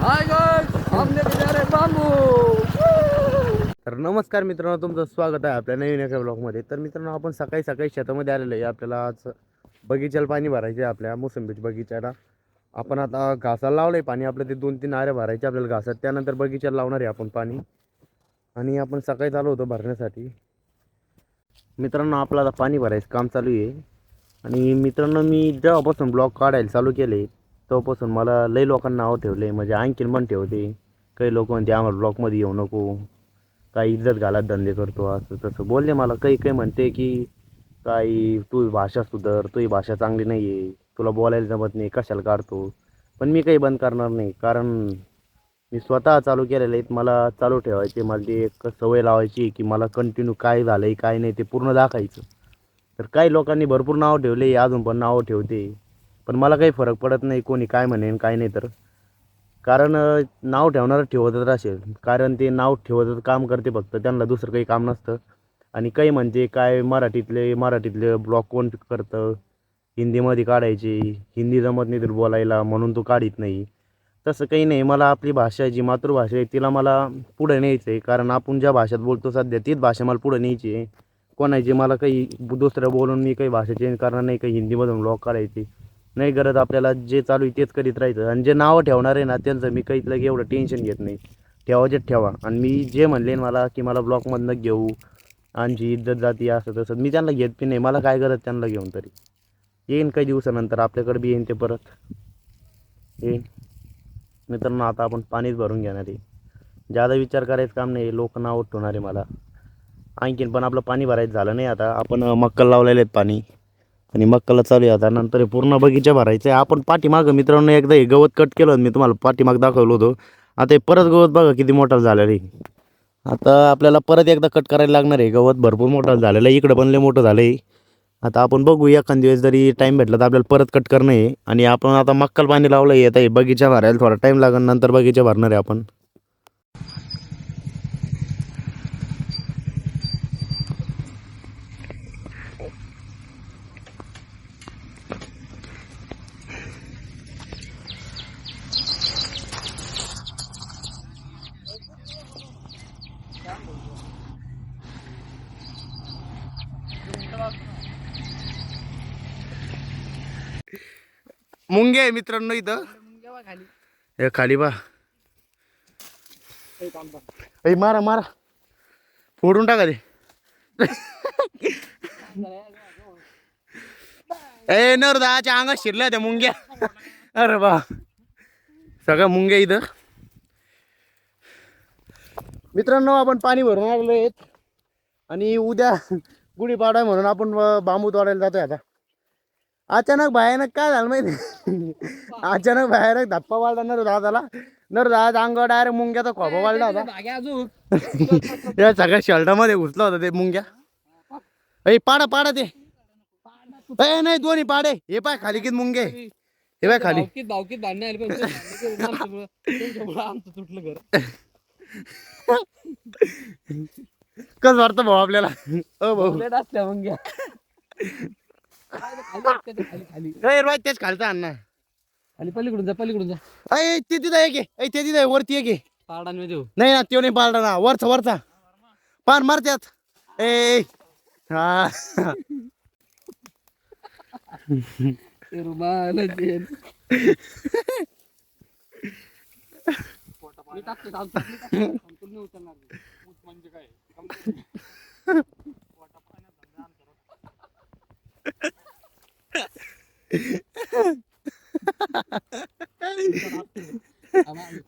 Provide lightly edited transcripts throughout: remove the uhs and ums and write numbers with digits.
Hi guys, हमने दिया रे बांबू। तर नमस्कार मित्रांनो, तुमचं स्वागत आहे आपल्या नवीन एका ब्लॉगमध्ये. तर मित्रांनो, आपण सकाळी सकाळी शेतामध्ये आलेलो आहे. आपल्याला आज बगीच्याला पाणी भरायचे आहे. आपल्या मोसंबीच्या बगीच्याला आपण आता घासाला लावलं आहे पाणी. आपलं ते 2-3 आऱ्या भरायचे आपल्याला घासात. त्यानंतर बगीच्याला लावणार आहे आपण पाणी. आणि आपण सकाळी चालू होतो भरण्यासाठी. मित्रांनो, आपलं आता पाणी भरायचं काम चालू आहे. आणि मित्रांनो, मी जेव्हापासून ब्लॉग काढायला चालू केले तेव्हापासून मला लई लोकांना नाव ठेवले, म्हणजे आणखीन पण ठेवते. काही लोक म्हणते आम्हाला ब्लॉगमध्ये येऊ नको, काही इज्जत घालत धंदे करतो, असं तसं बोलले मला. काही काही म्हणते की काही तू भाषा सुधार, तुझी भाषा चांगली नाही आहे, तुला बोलायला जमत नाही, कशाला काढतो. पण मी काही बंद करणार नाही, कारण मी स्वतः चालू केलेलं आहे. मला चालू ठेवायचे, मला ती एक सवय लावायची की मला कंटिन्यू काय झालं आहे काय नाही ते पूर्ण दाखायचं. तर काही लोकांनी भरपूर नाव ठेवले, अजून पण नाव ठेवते, पण मला काही फरक पडत नाही कोणी काय म्हणेन काय नाही. तर कारण नाव ठेवणारं ठेवतच असेल, कारण ते नाव ठेवतच काम करते फक्त, त्यांना दुसरं काही काम नसतं. आणि काही म्हणजे काय मराठीतले ब्लॉग कोण करतं, हिंदीमध्ये काढायची, हिंदी जमत नाही तर बोलायला म्हणून तो काढत नाही. तसं काही नाही. मला आपली भाषा जी मातृभाषा आहे तिला मला पुढे न्यायचं आहे, कारण आपण ज्या भाषेत बोलतो सध्या तीच भाषा मला पुढे न्यायची आहे. कोणाची मला काही दुसरं बोलून मी काही भाषा चेंज करणार नाही, काही हिंदीमधून ब्लॉग काढायची नाही गरज. आपल्याला जे चालू आहे तेच करीत राहायचं. आणि जे नावं ठेवणार आहे ना त्यांचं मी काहीच लगे एवढं टेन्शन घेत नाही. ठेवायचेच ठेवा. आणि मी जे म्हणले मला की मला ब्लॉगमधनं घेऊ, आमची इज्जत जाती असं तसं, मी त्यांना घेत बी नाही. मला काय गरज त्यांना घेऊन, तरी येईन काही दिवसानंतर आपल्याकडे बी येईन ते परत येईन. मित्रांनो, आता आपण पाणीच भरून घेणार आहे. जादा विचार करायचं काम नाही, लोक नाव ठेवणार आहे मला. आणखीन पण आपलं पाणी भरायचं झालं नाही. आता आपण मक्कल लावलेले आहेत पाणी, आणि मक्कलला चालू आहे आता. नंतर हे पूर्ण बगीचा भरायचं आहे. आपण पाठीमागं मित्रांनो एकदा हे गवत कट केलं, मी तुम्हाला पाठीमाग दाखवलं होतं. आता हे परत गवत बघा किती मोठं झालेलं आहे. आता आपल्याला परत एकदा कट करायला लागणार आहे. गवत भरपूर मोठं झालेलं आहे, इकडं पण लय मोठं झालं आहे. आता आपण बघू, एखाद दिवस जरी टाईम भेटला तर आपल्याला परत कट करणं आहे. आणि आपण आता मक्कल पाणी लावलं आहे. आता हे बगीचा भरायला थोडा टाईम लागेल, नंतर बगीचा भरणार आहे आपण. मुंगे आहे मित्रांनो इथं, हे खाली बा. मारा मारा, फोडून टाका ते. ए नरदाच्या अंगात शिरल्या त्या मुंग्या. अरे बा, सगळ्या मुंग्या इथं. मित्रांनो, आपण पाणी भरून आलेलो आहेत. आणि उद्या गुढीपाडवा म्हणून आपण बांबू तोडायला जातोय. आता अचानक भयानक काय झालं माहिती, अचानक भयानक धप्पा वाढला नरदादाला. नरदादा अंगावर डायरेक्ट मुंग्याचा खोबा वाढला होता. या सगळ्या शर्टामध्ये घुसला होता ते मुंग्या. पाडा पाडा ते, नाही दोन्ही पाडे. हे पाय खाली किती मुंगे, हे पाय खाली. भावकीत भांडण आले आमचं तुटलं घर. कस वाटतं भाऊ आपल्याला? भाऊ असल्या मुंग्या खाली तेच खालचा अण्णा. खाली पलीकडून जा, पलीकडून जा. अय ते तिथं एक आहे, ते तिथं वरती एक आहे. पाडांमध्ये देऊ नाही ना, त्यो नाही पाळला ना, वरचा वरचा पान मारत्यात. ए हा रुमाल म्हणजे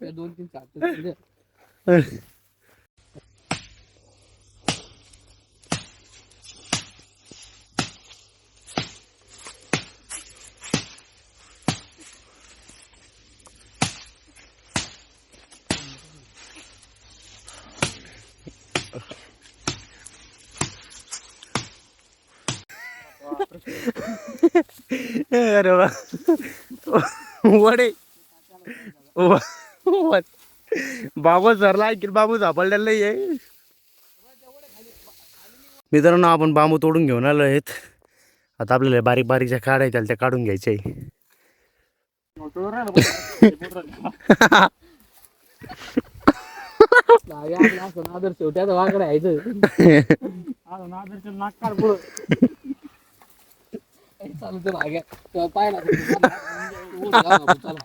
काय दोन तीन चार अरे वा, वडे बाबू सरला की बाबू सापडलेला नाही आहे. मित्रांनो, आपण बांबू तोडून घेऊन आलो आहेत. आता आपल्याला बारीक बारीक ज्या काढायच्या त्या काढून घ्यायच्या आहे. आपला असं नादर शेवटी आता वाकडं यायचं आता नादरच्या नाक काढ पुढं चालू तर भाग्या तेव्हा पाहिला चला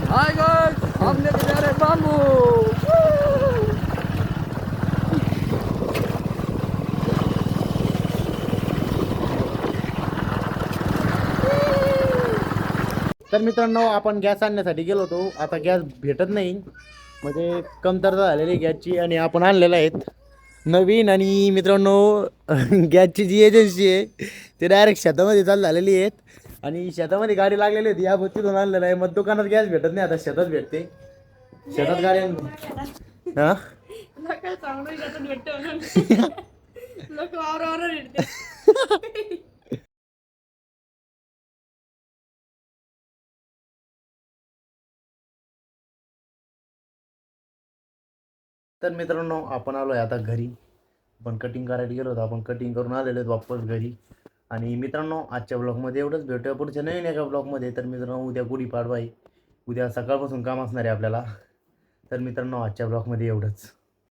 हाय गाइस हम लेके जा रहे हैं बाम्बू। तर मित्रांनो आपण गॅस आणण्यासाठी गेलो होतो, आता गॅस भेटत नाही, म्हणजे कमतरता झालेली आहे गॅसची आणि आपण आणलेला आहेत नवीन। आणि मित्रांनो गॅसची जी एजन्सी आहे ते डायरेक्ट शेतामध्ये चालू झालेली आहेत आणि शेतामध्ये गाडी लागलेली होती, या तिथून आणलेलं आहे। मग दुकानात गॅस भेटत नाही, आता शेतात भेटते, शेतात गाडी हां लोक चांगलं शेतात भेटतं म्हणून लोक वावरावर भेटते तर मित्रांनो आपण आलो आहे आता घरी, आपण कटिंग करायला गेलो होतो, आपण कटिंग करून आलेलो आहेत वापस घरी। आणि मित्रांनो आजच्या ब्लॉगमध्ये एवढंच, भेटूया पुढच्या नवीन एका ब्लॉगमध्ये। तर मित्रांनो उद्या गुढीपाडवा आहे, उद्या सकाळपासून काम असणार आहे आपल्याला। तर मित्रांनो आजच्या ब्लॉगमध्ये एवढंच।